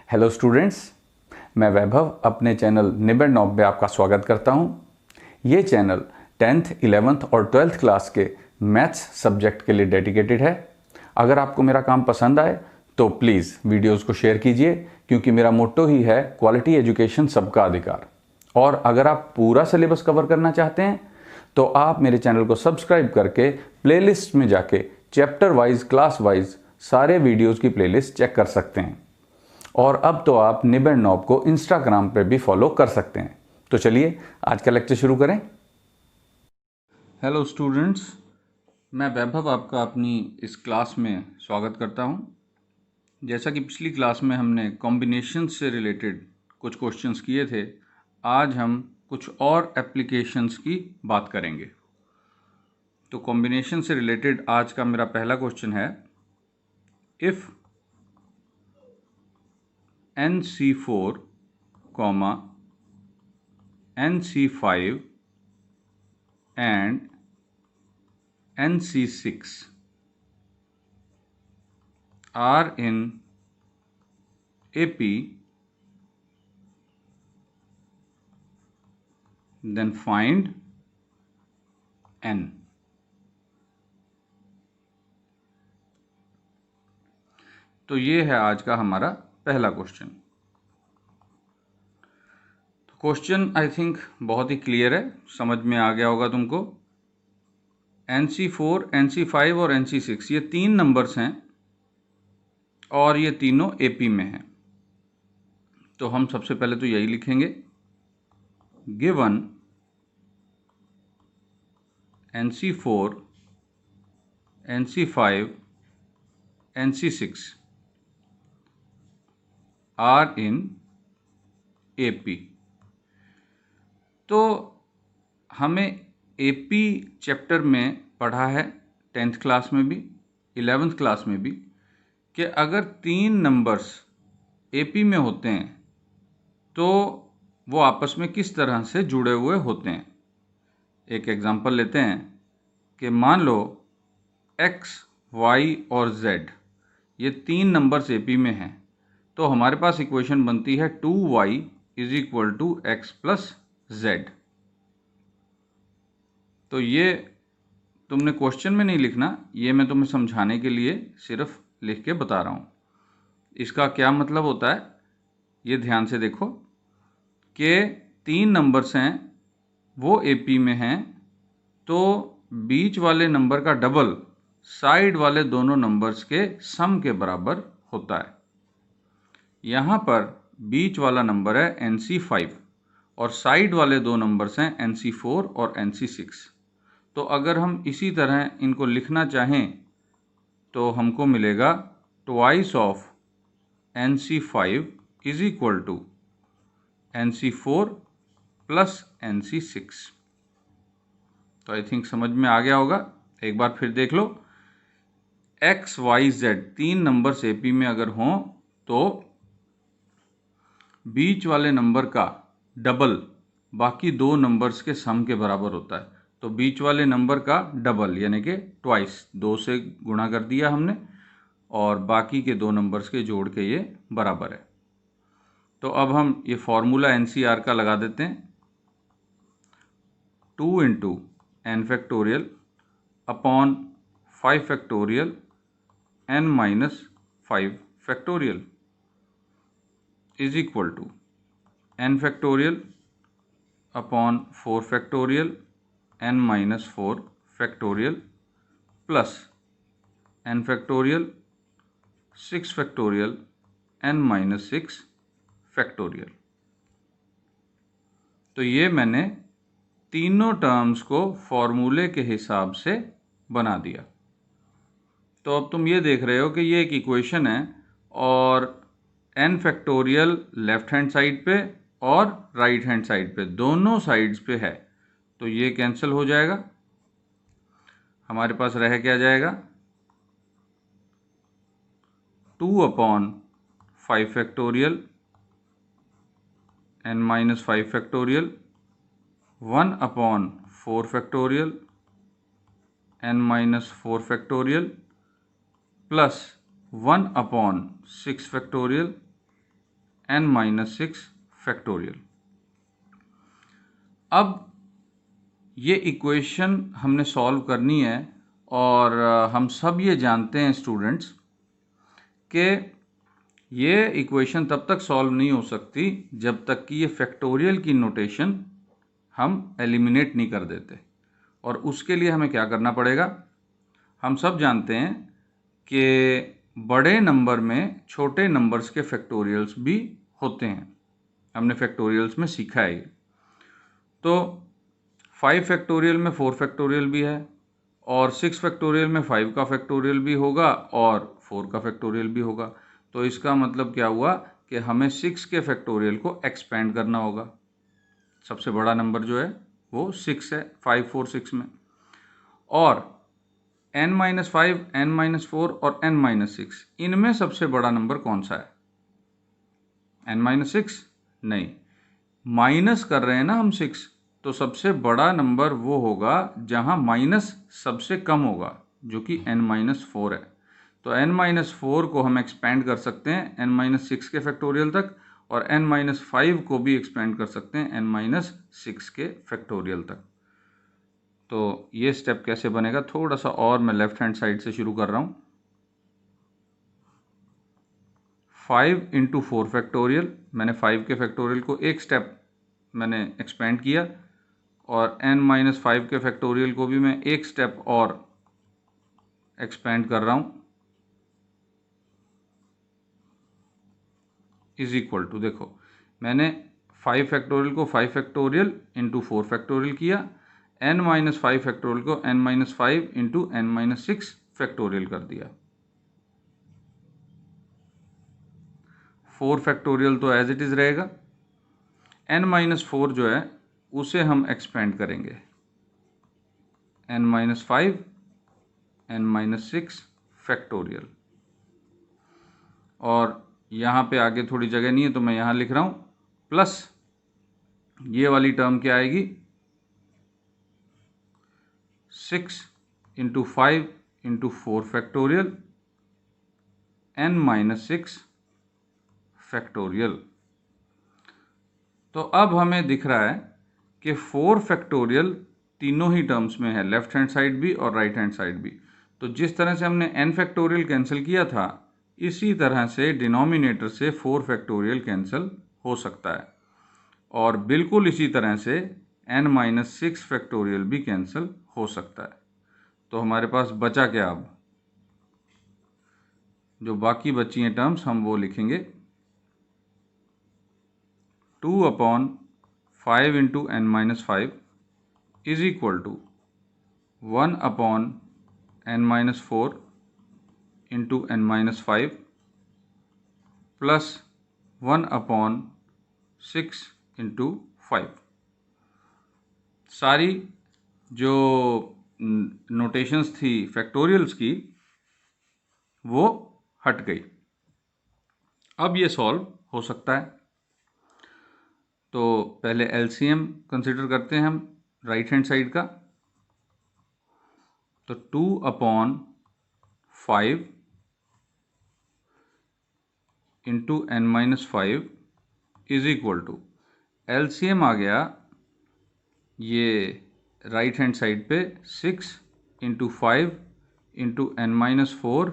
Hello students, मैं वैभव अपने channel निबेड़ knob में आपका स्वागत करता हूं। ये चैनल 10th, 11th और 12th क्लास के मैथ्स सब्जेक्ट के लिए डेडिकेटेड है। अगर आपको मेरा काम पसंद आए तो प्लीज़ वीडियोस को शेयर कीजिए, क्योंकि मेरा मोट्टो ही है क्वालिटी एजुकेशन सबका अधिकार। और अगर आप पूरा सिलेबस कवर करना चाहते हैं तो आप मेरे चैनल को सब्सक्राइब करके प्लेलिस्ट में जाके चैप्टर वाइज, क्लास वाइज सारे वीडियोज़ की प्लेलिस्ट चेक कर सकते हैं। और अब तो आप निबेड़ नॉब को इंस्टाग्राम पे भी फॉलो कर सकते हैं। तो चलिए आज का लेक्चर शुरू करें। हेलो स्टूडेंट्स, मैं वैभव आपका अपनी इस क्लास में स्वागत करता हूं। जैसा कि पिछली क्लास में हमने कॉम्बिनेशन से रिलेटेड कुछ क्वेश्चंस किए थे, आज हम कुछ और एप्लीकेशंस की बात करेंगे। तो कॉम्बिनेशन से रिलेटेड आज का मेरा पहला क्वेश्चन है, if NC4, NC5 and NC6 are in AP, then find N। तो ये है आज का हमारा पहला क्वेश्चन। तो क्वेश्चन आई थिंक बहुत ही क्लियर है, समझ में आ गया होगा तुमको। NC4, NC5 और NC6 ये तीन नंबर्स हैं और ये तीनों AP में हैं। तो हम सबसे पहले तो यही लिखेंगे, given NC4, NC5, NC6 are in AP। तो हमें AP चैप्टर में पढ़ा है 10th क्लास में भी, 11th क्लास में भी, कि अगर तीन नंबर्स AP में होते हैं तो वो आपस में किस तरह से जुड़े हुए होते हैं। एक एग्जांपल लेते हैं कि मान लो X, Y और Z ये तीन नंबर्स AP में हैं, तो हमारे पास इक्वेशन बनती है 2y is equal to X plus Z. तो ये तुमने क्वेश्चन में नहीं लिखना, ये मैं तुम्हें समझाने के लिए सिर्फ लिख के बता रहा हूँ। इसका क्या मतलब होता है ये ध्यान से देखो कि तीन नंबर्स हैं वो AP में हैं, तो बीच वाले नंबर का डबल साइड वाले दोनों नंबर्स के सम के बराबर होता है। यहाँ पर बीच वाला नंबर है NC5 और साइड वाले दो नंबर्स हैं NC4 और NC6। तो अगर हम इसी तरह इनको लिखना चाहें तो हमको मिलेगा twice of NC5 is equal to NC4 plus NC6। तो आई थिंक समझ में आ गया होगा। एक बार फिर देख लो, X, Y, Z तीन नंबर्स AP में अगर हों तो बीच वाले नंबर का डबल बाकी दो नंबर्स के सम के बराबर होता है। तो बीच वाले नंबर का डबल यानी कि ट्वाइस, दो से गुणा कर दिया हमने और बाकी के दो नंबर्स के जोड़ के ये बराबर है। तो अब हम ये फॉर्मूला NCR का लगा देते हैं, 2 into n factorial upon 5 factorial n minus 5 factorial is equal to n factorial upon 4 factorial n minus 4 factorial plus n factorial 6 factorial n minus 6 factorial. तो ये मैंने तीनों टर्म्स को फॉर्मूले के हिसाब से बना दिया। तो अब तुम ये देख रहे हो कि ये एक इक्वेशन है और n factorial left hand side पे और राइट हैंड साइड पे, दोनों साइड्स पे है। तो ये कैंसिल हो जाएगा, हमारे पास रह क्या जाएगा, 2 upon 5 factorial n minus 5 factorial, 1 upon 4 factorial n minus 4 factorial, plus 1 upon 6 factorial n-6 factorial. अब ये इक्वेशन हमने सॉल्व करनी है और हम सब ये जानते हैं स्टूडेंट्स कि ये इक्वेशन तब तक सॉल्व नहीं हो सकती जब तक कि ये फैक्टोरियल की नोटेशन हम एलिमिनेट नहीं कर देते। और उसके लिए हमें क्या करना पड़ेगा? हम सब जानते हैं कि बड़े नंबर में छोटे नंबर्स के फैक्टोरियल्स भी होते हैं, हमने फैक्टोरियल्स में सीखा है ये। तो 5 फैक्टोरियल में 4 फैक्टोरियल भी है और 6 फैक्टोरियल में 5 का फैक्टोरियल भी होगा और 4 का फैक्टोरियल भी होगा। तो इसका मतलब क्या हुआ कि हमें 6 के फैक्टोरियल को एक्सपेंड करना होगा। सबसे बड़ा नंबर जो है वो 6 है 5, 4, 6 में। और n-5, n-4 और n-6 इनमें सबसे बड़ा नंबर कौन सा है? n-6 नहीं, माइनस कर रहे हैं ना हम 6, तो सबसे बड़ा नंबर वो होगा जहां माइनस सबसे कम होगा, जो कि n-4 है। तो n-4 को हम एक्सपेंड कर सकते हैं n-6 के फैक्टोरियल तक और n-5 को भी एक्सपेंड कर सकते हैं n-6 के फैक्टोरियल तक। तो ये स्टेप कैसे बनेगा? थोड़ा सा और मैं लेफ्ट हैंड साइड से शुरू कर रहा हूँ। 5 × 4 फैक्टोरियल, मैंने 5 के फैक्टोरियल को एक स्टेप मैंने एक्सपेंड किया और n-5 के फैक्टोरियल को भी मैं एक स्टेप और एक्सपेंड कर रहा हूँ, इज इक्वल टू, देखो मैंने 5 फैक्टोरियल को 5 फैक्टोरियल इंटू 4 फैक्टोरियल किया, n-5 फैक्टोरियल को n-5 इंटू n-6 फैक्टोरियल कर दिया। 4 फैक्टोरियल तो एज इट इज़ रहेगा, n-4 जो है उसे हम एक्सपेंड करेंगे n-5 n-6 फैक्टोरियल। और यहाँ पे आगे थोड़ी जगह नहीं है तो मैं यहाँ लिख रहा हूँ प्लस ये वाली टर्म क्या आएगी? 6 × 5 × 4 फैक्टोरियल n-6 फैक्टोरियल। तो अब हमें दिख रहा है कि 4 फैक्टोरियल तीनों ही टर्म्स में है, लेफ्ट हैंड साइड भी और राइट हैंड साइड भी। तो जिस तरह से हमने n फैक्टोरियल कैंसिल किया था, इसी तरह से डिनोमिनेटर से 4 फैक्टोरियल कैंसिल हो सकता है और बिल्कुल इसी तरह से n-6 फैक्टोरियल भी कैंसिल हो सकता है। तो हमारे पास बचा क्या? अब जो बाकी बची हैं टर्म्स हम वो लिखेंगे 2/5 × n-5 is equal to 1/n-4 × n-5 plus 1/6 × 5। सारी जो नोटेशंस थी फैक्टोरियल्स की वो हट गई। अब ये सॉल्व हो सकता है। तो पहले एलसीएम कंसिडर करते हैं हम राइट हैंड साइड का। तो 2/5 × n-5 is equal to, LCM आ गया ये राइट हैंड साइड पे 6 × 5 × n-4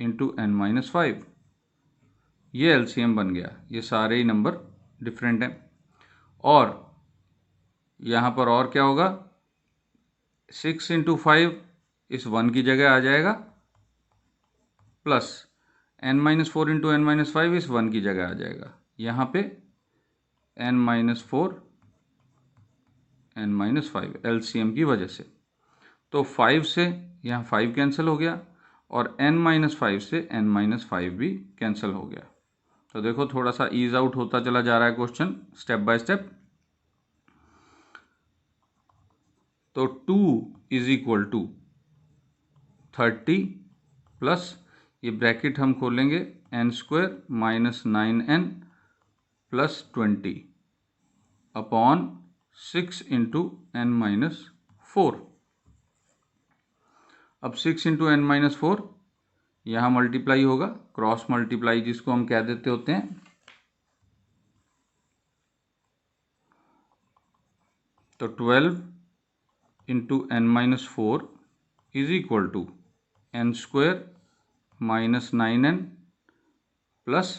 × n-5, ये एलसीएम बन गया। ये सारे ही नंबर डिफरेंट हैं और यहाँ पर और क्या होगा? 6 × 5 इस 1 की जगह आ जाएगा प्लस n-4 × n-5 इस 1 की जगह आ जाएगा। यहाँ पे n-4 n-5 एलसीएम की वजह से। तो 5 से यहाँ 5 कैंसिल हो गया और n-5 से n-5 भी कैंसिल हो गया। तो देखो थोड़ा सा ईज आउट होता चला जा रहा है क्वेश्चन स्टेप बाय स्टेप। तो 2 इज इक्वल टू 30 प्लस ये ब्रैकेट हम खोलेंगे n² - 9n plus 20 upon 6 × n-4। अब 6 × n-4 यहाँ मल्टीप्लाई होगा, क्रॉस मल्टीप्लाई जिसको हम कह देते होते हैं। तो 12 into n-4 is equal to n² minus 9n plus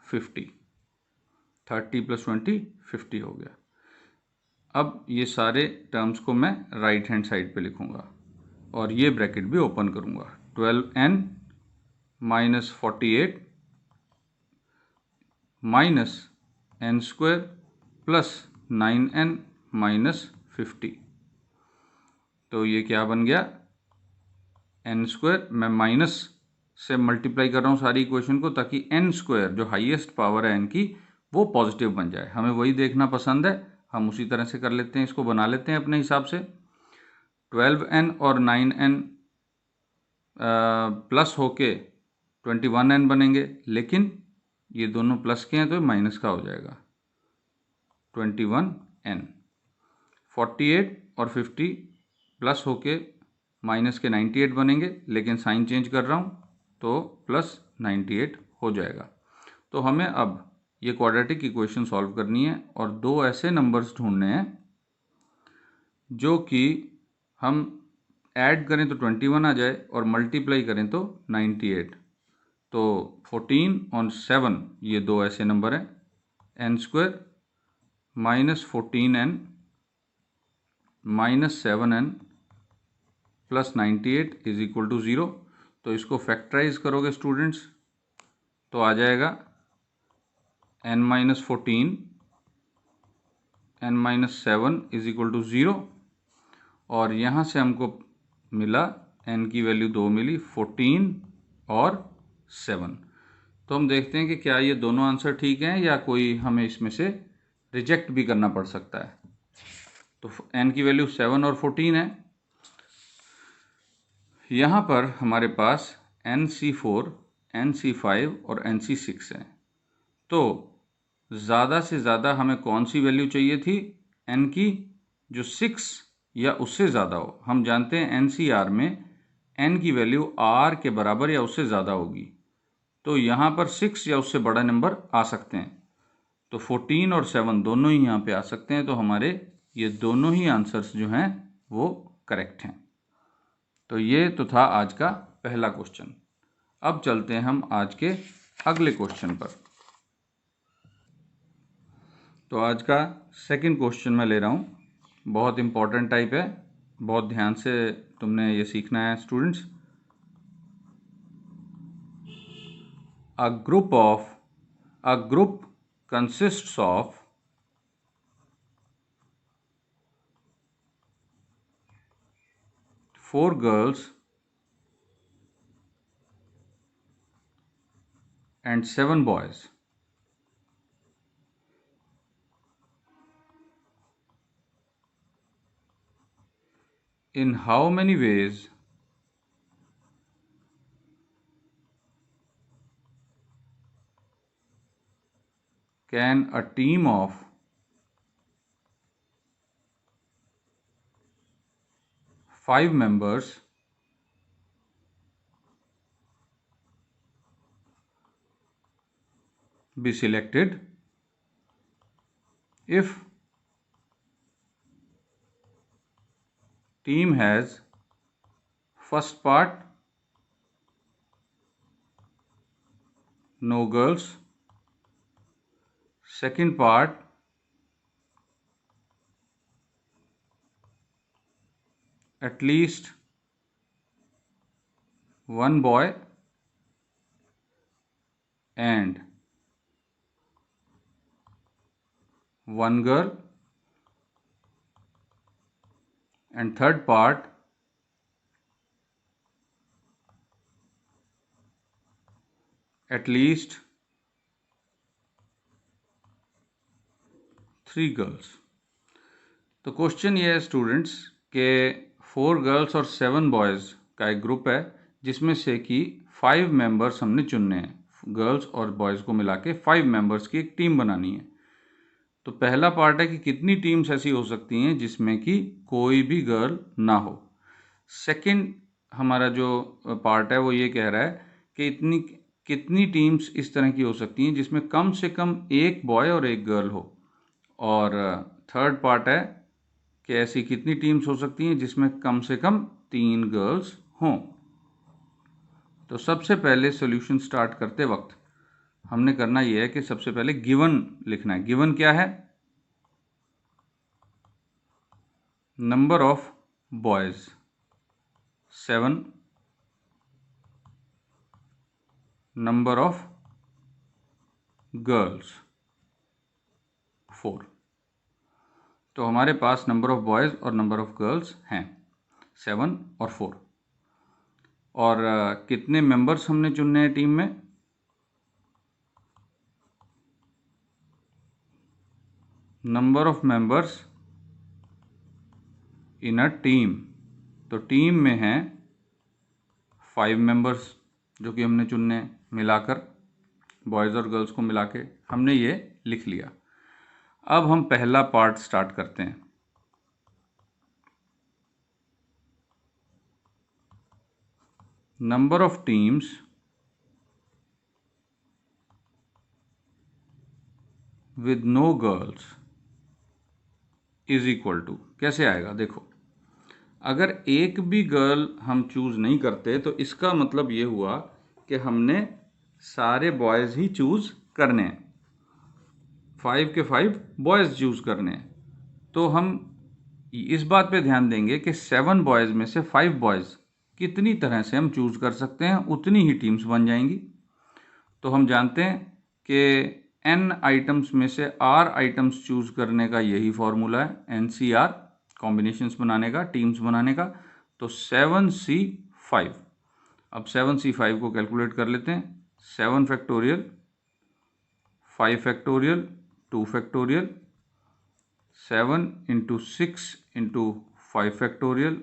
50। 30 plus 20 50 हो गया। अब ये सारे टर्म्स को मैं राइट हैंड साइड पे लिखूंगा और ये ब्रैकेट भी ओपन करूंगा। 12n minus 48 minus n² plus 9n minus 50। तो ये क्या बन गया, n², मैं माइनस से मल्टीप्लाई कर रहा हूँ सारी इक्वेशन को ताकि n² जो हाईएस्ट पावर है n की वो पॉजिटिव बन जाए। हमें वही देखना पसंद है, हम उसी तरह से कर लेते हैं, इसको बना लेते हैं अपने हिसाब से। 12n और 9n प्लस होके 21n बनेंगे, लेकिन ये दोनों प्लस के हैं तो माइनस का हो जाएगा 21n। 48 और 50 प्लस होके माइनस के 98 बनेंगे, लेकिन साइन चेंज कर रहा हूँ तो प्लस 98 हो जाएगा। तो हमें अब ये क्वाड्रेटिक इक्वेशन सॉल्व करनी है और दो ऐसे नंबर्स ढूंढने हैं जो कि हम ऐड करें तो 21 आ जाए और मल्टीप्लाई करें तो 98। तो 14 और 7 ये दो ऐसे नंबर हैं। n² minus 14n minus 7n plus 98 is equal to 0। तो इसको फैक्टराइज करोगे स्टूडेंट्स तो आ जाएगा n minus 14 n minus 7 is equal to 0 और यहाँ से हमको मिला n की वैल्यू 2 मिली, 14 और 7। तो हम देखते हैं कि क्या ये दोनों आंसर ठीक हैं या कोई हमें इसमें से रिजेक्ट भी करना पड़ सकता है। तो n की वैल्यू 7 और 14 है। यहाँ पर हमारे पास NC4, NC5 और NC6 है। तो ज़्यादा से ज़्यादा हमें कौन सी वैल्यू चाहिए थी, n की जो 6 या उससे ज़्यादा हो। हम जानते हैं NCR में n की वैल्यू r के बराबर या उससे ज़्यादा होगी, तो यहाँ पर 6 या उससे बड़ा नंबर आ सकते हैं। तो 14 और 7 दोनों ही यहाँ पे आ सकते हैं। तो हमारे ये दोनों ही आंसर्स जो हैं वो करेक्ट हैं। तो ये तो था आज का पहला क्वेश्चन। अब चलते हैं हम आज के अगले क्वेश्चन पर। तो आज का सेकंड क्वेश्चन मैं ले रहा हूँ, बहुत इम्पॉर्टेंट टाइप है, बहुत ध्यान से तुमने ये सीखना है students. A group consists of four girls and 7 boys. In how many ways can a team of 5 members be selected if team has first part no girls, second part at least one boy and one girl, and third part at least 3 girls। तो question ये है students के 4 girls और 7 boys का एक group है जिसमें से कि 5 मेंबर्स हमने चुनने हैं। गर्ल्स और बॉयज़ को मिला के 5 मेंबर्स की एक टीम बनानी है। तो पहला पार्ट है कि कितनी टीम्स ऐसी हो सकती हैं जिसमें कि कोई भी गर्ल ना हो। सेकंड हमारा जो पार्ट है वो ये कह रहा है कि कितनी टीम्स इस तरह की हो सकती हैं जिसमें कम से कम एक बॉय और एक गर्ल हो। और थर्ड पार्ट है कि ऐसी कितनी टीम्स हो सकती हैं जिसमें कम से कम 3 गर्ल्स हों। तो सबसे पहले सॉल्यूशन स्टार्ट करते वक्त हमने करना यह है कि सबसे पहले गिवन लिखना है। गिवन क्या है? Number of boys 7, number of girls 4। तो हमारे पास नंबर ऑफ बॉयज और नंबर ऑफ गर्ल्स हैं 7 और 4। और कितने मेंबर्स हमने चुनने हैं टीम में? Number of members in a team. तो टीम में हैं 5 मेंबर्स जो कि हमने चुनने हैं, मिलाकर बॉयज़ और गर्ल्स को मिला के हमने ये लिख लिया। अब हम पहला पार्ट स्टार्ट करते हैं। Number of teams with no girls is equal to, कैसे आएगा? देखो, अगर एक भी गर्ल हम चूज नहीं करते तो इसका मतलब ये हुआ कि हमने सारे बॉयज ही चूज करने हैं, 5 के 5 बॉयज चूज करने हैं। तो हम इस बात पे ध्यान देंगे कि 7 बॉयज में से 5 बॉयज कितनी तरह से हम चूज कर सकते हैं, उतनी ही टीम्स बन जाएंगी। तो हम जानते हैं कि n आइटम्स में से r आइटम्स चूज करने का यही फॉर्मूला है, NCR, कॉम्बिनेशंस बनाने का, टीम्स बनाने का। तो 7C5। अब 7C5 को कैलकुलेट कर लेते हैं। 7 factorial, 5 factorial, 2 factorial, 7 into 6 into 5 factorial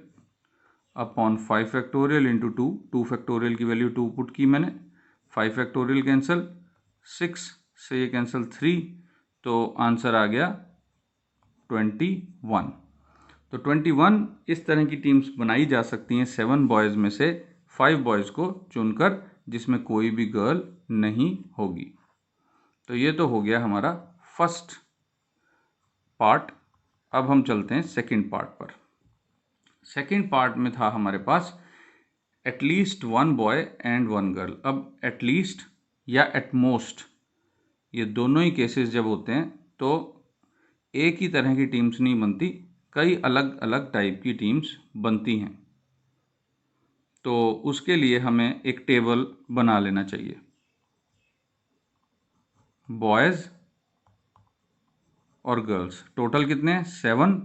upon 5 factorial into 2। 2 factorial की वैल्यू 2 पुट की मैंने, 5 फैक्टोरियल कैंसिल, 6 से ये कैंसिल 3, तो आंसर आ गया 21। तो 21 इस तरह की टीम्स बनाई जा सकती हैं 7 बॉयज़ में से 5 बॉयज़ को चुनकर, जिसमें कोई भी गर्ल नहीं होगी। तो ये तो हो गया हमारा फर्स्ट पार्ट। अब हम चलते हैं सेकंड पार्ट पर। सेकंड पार्ट में था हमारे पास एटलीस्ट 1 बॉय एंड 1 गर्ल। अब एटलीस्ट या एटमोस्ट, ये दोनों ही केसेस जब होते हैं तो एक ही तरह की टीम्स नहीं बनती, कई अलग अलग टाइप की टीम्स बनती हैं। तो उसके लिए हमें एक टेबल बना लेना चाहिए। बॉयज़ और गर्ल्स टोटल कितने हैं? 7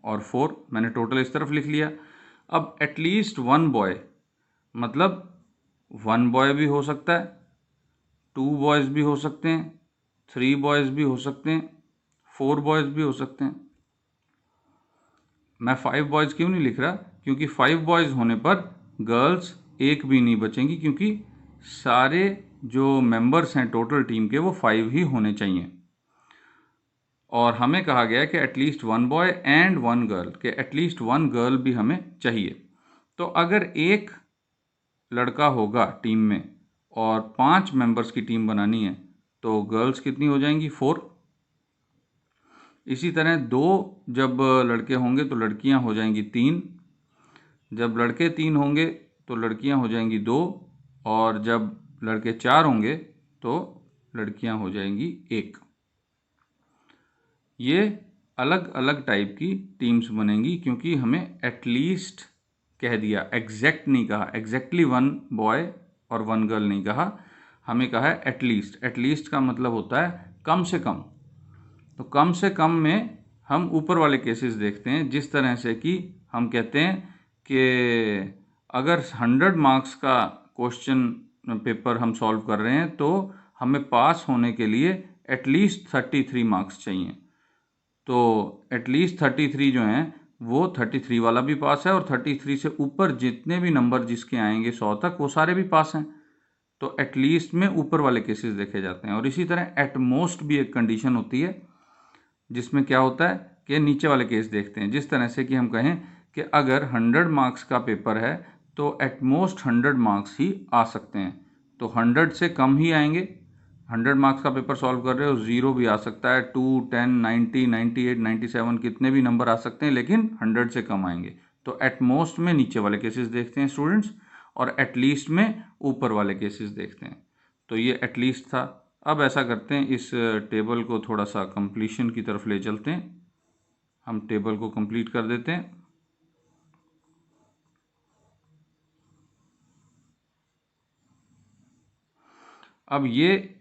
और 4। मैंने टोटल इस तरफ लिख लिया। अब एटलीस्ट 1 बॉय मतलब 1 बॉय भी हो सकता है, 2 बॉयज़ भी हो सकते हैं, 3 बॉयज़ भी हो सकते हैं, 4 बॉयज़ भी हो सकते हैं। मैं 5 बॉयज़ क्यों नहीं लिख रहा? क्योंकि 5 बॉयज़ होने पर गर्ल्स एक भी नहीं बचेंगी, क्योंकि सारे जो मेंबर्स हैं टोटल टीम के वो 5 ही होने चाहिए। और हमें कहा गया कि एटलीस्ट 1 बॉय एंड 1 गर्ल, के एटलीस्ट 1 गर्ल भी हमें चाहिए। तो अगर एक लड़का होगा टीम में और 5 मेंबर्स की टीम बनानी है तो गर्ल्स कितनी हो जाएंगी? 4। इसी तरह 2 जब लड़के होंगे तो लड़कियां हो जाएंगी 3, जब लड़के 3 होंगे तो लड़कियां हो जाएंगी 2, और जब लड़के 4 होंगे तो लड़कियां हो जाएंगी 1। ये अलग अलग टाइप की टीम्स बनेंगी, क्योंकि हमें एटलीस्ट कह दिया, एग्जैक्ट नहीं कहा, एग्जैक्टली 1 बॉय और 1 गर्ल नहीं कहा, हमें कहा है एटलीस्ट। एटलीस्ट का मतलब होता है कम से कम। तो कम से कम में हम ऊपर वाले केसेस देखते हैं, जिस तरह से कि हम कहते हैं कि अगर 100 मार्क्स का क्वेश्चन पेपर हम सॉल्व कर रहे हैं तो हमें पास होने के लिए एटलीस्ट 33 मार्क्स चाहिए। तो एटलीस्ट 33 जो हैं वो 33 वाला भी पास है, और 33 से ऊपर जितने भी नंबर जिसके आएंगे 100 तक वो सारे भी पास हैं। तो एटलीस्ट में ऊपर वाले केसेस देखे जाते हैं। और इसी तरह एटमोस्ट भी एक कंडीशन होती है, जिसमें क्या होता है कि नीचे वाले केस देखते हैं। जिस तरह से कि हम कहें कि अगर 100 मार्क्स का पेपर है तो एटमोस्ट 100 मार्क्स ही आ सकते हैं, तो 100 से कम ही आएंगे, 100 मार्क्स का पेपर सॉल्व कर रहे हो, 0 भी आ सकता है, 2, 10, 90, 98, 97 कितने भी नंबर आ सकते हैं, लेकिन 100 से कम आएंगे। तो एट मोस्ट में नीचे वाले केसेस देखते हैं स्टूडेंट्स, और एटलीस्ट में ऊपर वाले केसेस देखते हैं। तो ये एटलीस्ट था। अब ऐसा करते हैं, इस टेबल को थोड़ा सा कंप्लीशन की तरफ ले चलते हैं। हम टेबल को कंप्लीट कर देते हैं। अब ये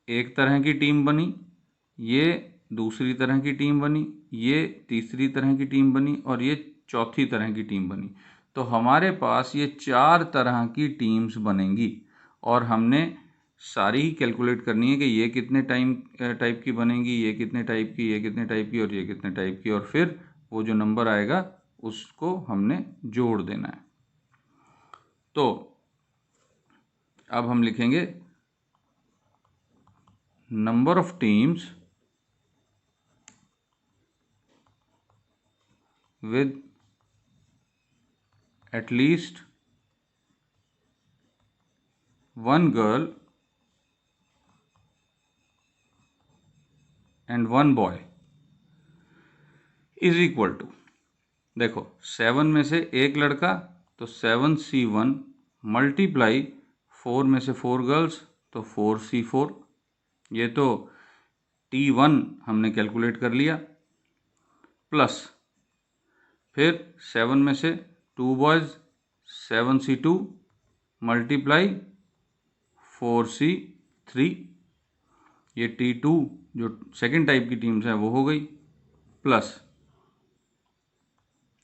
एक तरह की टीम बनी, ये दूसरी तरह की टीम बनी, ये तीसरी तरह की टीम बनी, और ये चौथी तरह की टीम बनी। तो हमारे पास ये 4 तरह की टीम्स बनेंगी, और हमने सारी ही कैलकुलेट करनी है कि ये कितने टाइप की बनेंगी, ये कितने टाइप की, ये कितने टाइप की, और ये कितने टाइप की, और फिर वो जो नंबर आएगा उसको हमने जोड़ देना है। तो अब हम लिखेंगे number of teams with at least one girl and one boy is equal to, देखो 7 में से एक लड़का तो 7C1 मल्टीप्लाई 4 में से 4 गर्ल्स तो 4C4। ये तो T1 हमने कैलकुलेट कर लिया, प्लस फिर 7 में से 2 बॉयज़ 7C2 मल्टीप्लाई 4C3। ये T2 जो सेकेंड टाइप की टीम्स हैं वो हो गई, plus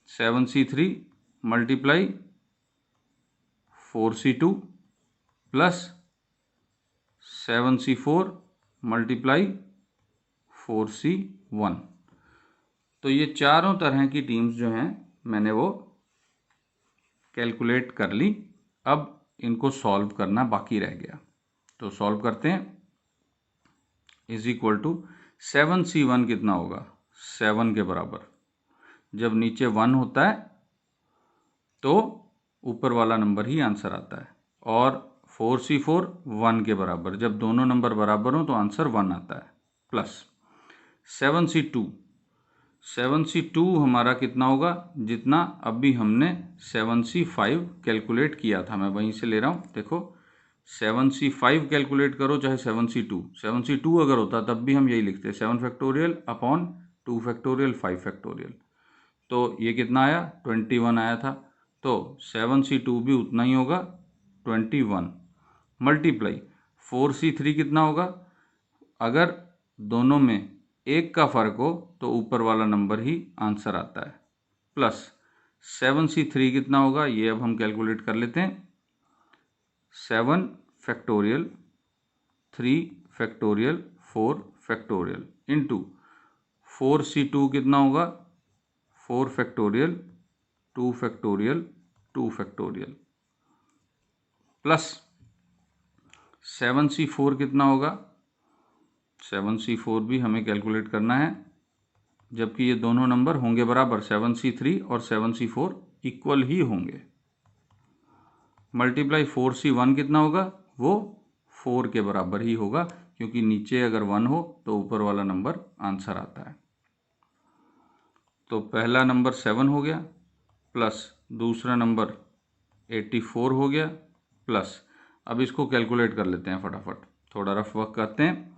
7C3 multiply 4C2 plus 7C4 multiply 4C1। तो ये चारों तरह की टीम्स जो हैं मैंने वो कैलकुलेट कर ली। अब इनको सॉल्व करना बाकी रह गया, तो सॉल्व करते हैं। इज इक्वल टू 7C1 कितना होगा, 7 के बराबर। जब नीचे 1 होता है तो ऊपर वाला नंबर ही आंसर आता है, और 4C4 1 के बराबर। जब दोनों नंबर बराबर हो तो आंसर 1 आता है, प्लस 7C2। 7C2 हमारा कितना होगा, जितना अभी हमने 7C5 कैलकुलेट किया था, मैं वहीं से ले रहा हूँ। देखो 7C5 कैलकुलेट करो चाहे 7C2, 7C2 अगर होता तब भी हम यही लिखते 7 फैक्टोरियल अपॉन 2 फैक्टोरियल 5 फैक्टोरियल। तो ये कितना आया, 21 आया था। तो 7C2 भी उतना ही होगा, 21 मल्टीप्लाई 4C3 कितना होगा। अगर दोनों में एक का फर्क हो तो ऊपर वाला नंबर ही आंसर आता है, प्लस 7C3 कितना होगा, ये अब हम कैलकुलेट कर लेते हैं। 7 factorial 3 factorial 4 factorial into 4C2 कितना होगा, 4 factorial 2 factorial 2 factorial, plus 7C4 कितना होगा। 7C4 भी हमें कैलकुलेट करना है, जबकि ये दोनों नंबर होंगे बराबर, 7C3 और 7C4 इक्वल ही होंगे। मल्टीप्लाई 4C1 कितना होगा, वो 4 के बराबर ही होगा, क्योंकि नीचे अगर 1 हो तो ऊपर वाला नंबर आंसर आता है। तो पहला नंबर 7 हो गया, प्लस दूसरा नंबर 84 हो गया, प्लस अब इसको कैलकुलेट कर लेते हैं फटाफट, थोड़ा रफ वर्क करते हैं।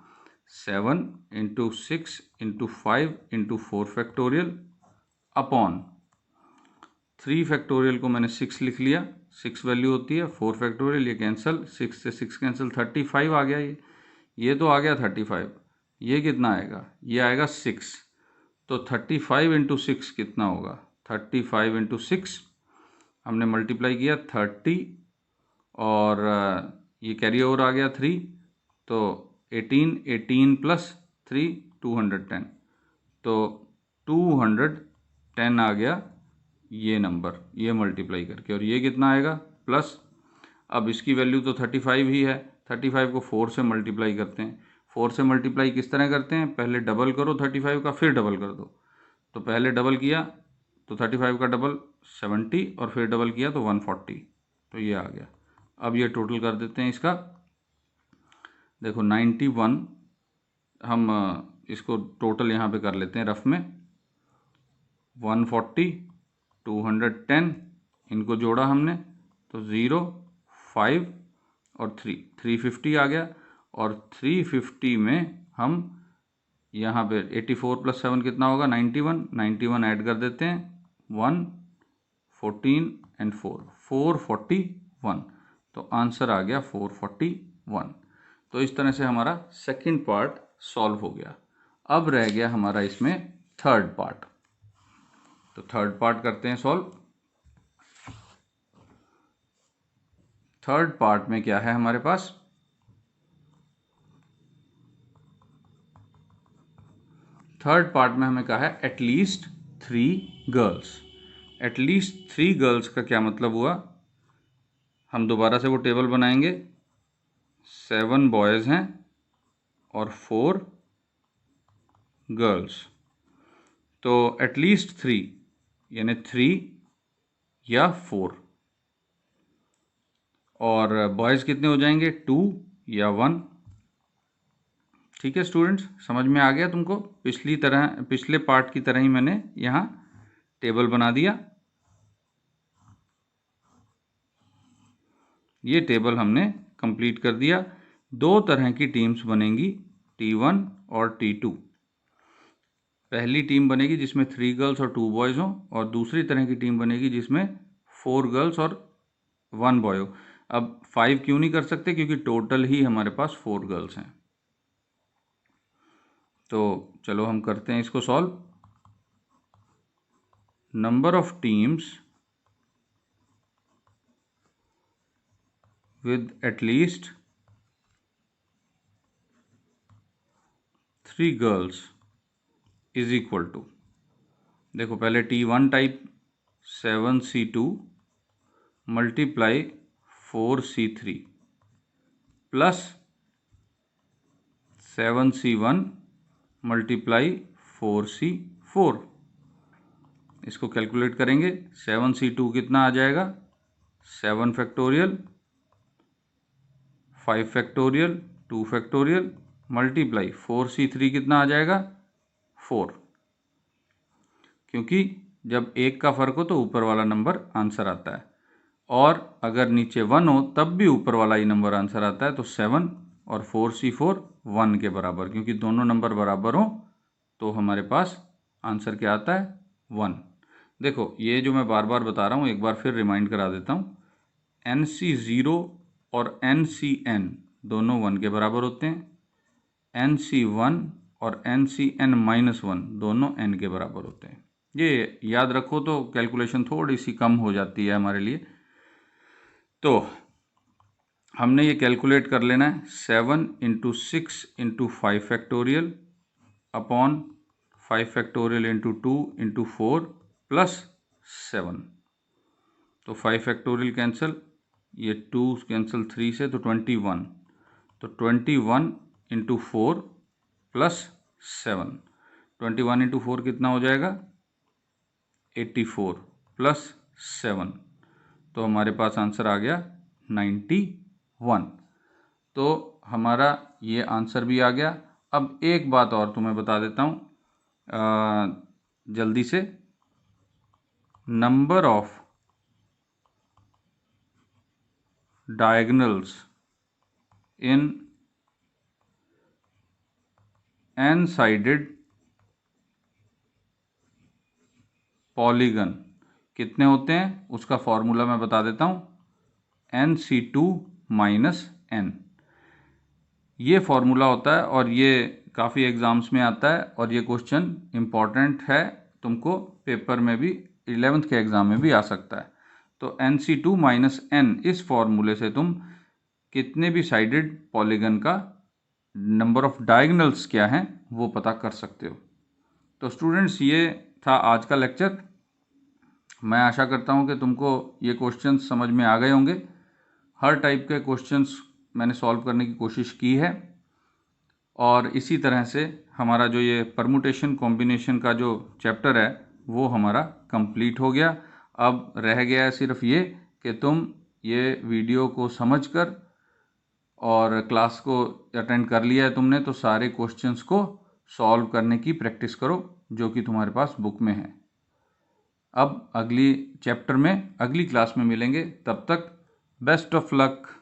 7 into 6 into 5 into 4 factorial upon 3 factorial को मैंने 6 लिख लिया, 6 वैल्यू होती है। 4 फैक्टोरियल ये कैंसिल, 6 से 6 कैंसिल, 35 आ गया। ये तो आ गया 35। ये कितना आएगा, ये आएगा 6। तो 35 इंटू 6 कितना होगा, 35 इंटू 6 हमने मल्टीप्लाई किया 30, और ये कैरी ओवर आ गया 3, तो 18 प्लस 3 210, तो 210 आ गया ये नंबर, ये मल्टीप्लाई करके। और ये कितना आएगा, प्लस अब इसकी वैल्यू तो 35 ही है, 35 को 4 से मल्टीप्लाई करते हैं। 4 से मल्टीप्लाई किस तरह करते हैं, पहले डबल करो 35 का, फिर डबल कर दो। तो पहले डबल किया तो 35 का डबल 70, और फिर डबल किया तो 140, तो ये आ गया। अब ये टोटल कर देते हैं इसका, देखो 91 हम इसको टोटल यहाँ पे कर लेते हैं रफ में। 140, 210, इनको जोड़ा हमने तो 0, 5 और 3, 350 आ गया। और 350 में हम यहाँ पे 84 + 7 कितना होगा 91, 91 ऐड कर देते हैं 1, 14 एंड 4, 441। तो आंसर आ गया 441। तो इस तरह से हमारा सेकंड पार्ट सॉल्व हो गया। अब रह गया हमारा इसमें थर्ड पार्ट। तो थर्ड पार्ट करते हैं सॉल्व। थर्ड पार्ट में क्या है हमारे पास, थर्ड पार्ट में हमें कहा है एटलीस्ट 3 गर्ल्स। एटलीस्ट 3 गर्ल्स का क्या मतलब हुआ, हम दोबारा से वो टेबल बनाएंगे। 7 बॉयज़ हैं और 4 गर्ल्स। तो एटलीस्ट 3 यानी 3 या 4, और बॉयज़ कितने हो जाएंगे 2 या 1। ठीक है स्टूडेंट्स, समझ में आ गया तुमको। पिछले पार्ट की तरह ही मैंने यहाँ टेबल बना दिया। ये टेबल हमने कंप्लीट कर दिया। 2 तरह की टीम्स बनेंगी, T1 और T2। पहली टीम बनेगी जिसमें 3 गर्ल्स और 2 बॉयज़ हों, और दूसरी तरह की टीम बनेगी जिसमें 4 गर्ल्स और 1 बॉय हो। अब 5 क्यों नहीं कर सकते, क्योंकि टोटल ही हमारे पास 4 गर्ल्स हैं। तो चलो हम करते हैं इसको solve. Number of teams with at least 3 girls is equal to, देखो पहले T1 type 7C2 multiply 4C3 plus 7C1 multiply 4C4। इसको कैलकुलेट करेंगे। 7C2 कितना आ जाएगा 7 factorial, 5 factorial, 2 factorial multiply 4C3 कितना आ जाएगा 4, क्योंकि जब एक का फर्क हो तो ऊपर वाला नंबर आंसर आता है, और अगर नीचे 1 हो तब भी ऊपर वाला ही नंबर आंसर आता है। तो 7 और 4C4 1 के बराबर, क्योंकि दोनों नंबर बराबर हो तो हमारे पास आंसर क्या आता है 1। देखो ये जो मैं बार बार बता रहा हूँ एक बार फिर रिमाइंड करा देता हूँ। NC0 और NCN दोनों 1 के बराबर होते हैं। NC1 और NCN-1 दोनों n के बराबर होते हैं। ये याद रखो तो कैलकुलेशन थोड़ी सी कम हो जाती है हमारे लिए। तो हमने ये कैलकुलेट कर लेना है 7 × 6 × 5 फैक्टोरियल अपॉन 5 फैक्टोरियल × 2 × 4 प्लस 7। तो 5 फैक्टोरियल कैंसिल, ये 2 कैंसिल 3 से, तो 21। तो 21 × 4 प्लस 7, 21 × 4 कितना हो जाएगा 84 प्लस 7, तो हमारे पास आंसर आ गया 91। तो हमारा ये आंसर भी आ गया। अब एक बात और तुम्हें बता देता हूँ जल्दी से। नंबर ऑफ डायगोनल्स इन n-साइडेड पॉलीगन कितने होते हैं, उसका फॉर्मूला मैं बता देता हूँ। NC2 - n, ये फॉर्मूला होता है और ये काफ़ी एग्ज़ाम्स में आता है, और ये क्वेश्चन इम्पॉर्टेंट है, तुमको पेपर में भी 11th के एग्ज़ाम में भी आ सकता है। तो NC2 - n, इस फॉर्मूले से तुम कितने भी साइडेड पॉलीगन का नंबर ऑफ डायगोनल्स क्या हैं वो पता कर सकते हो। तो स्टूडेंट्स ये था आज का लेक्चर। मैं आशा करता हूँ कि तुमको ये क्वेश्चंस समझ में आ गए होंगे। हर टाइप के क्वेश्चंस मैंने सॉल्व करने की कोशिश की है, और इसी तरह से हमारा जो ये परमुटेशन कॉम्बिनेशन का जो चैप्टर है वो हमारा कंप्लीट हो गया। अब रह गया है सिर्फ ये कि तुम ये वीडियो को समझकर और क्लास को अटेंड कर लिया है तुमने तो सारे क्वेश्चंस को सॉल्व करने की प्रैक्टिस करो जो कि तुम्हारे पास बुक में है। अब अगली चैप्टर में अगली क्लास में मिलेंगे, तब तक बेस्ट ऑफ लक।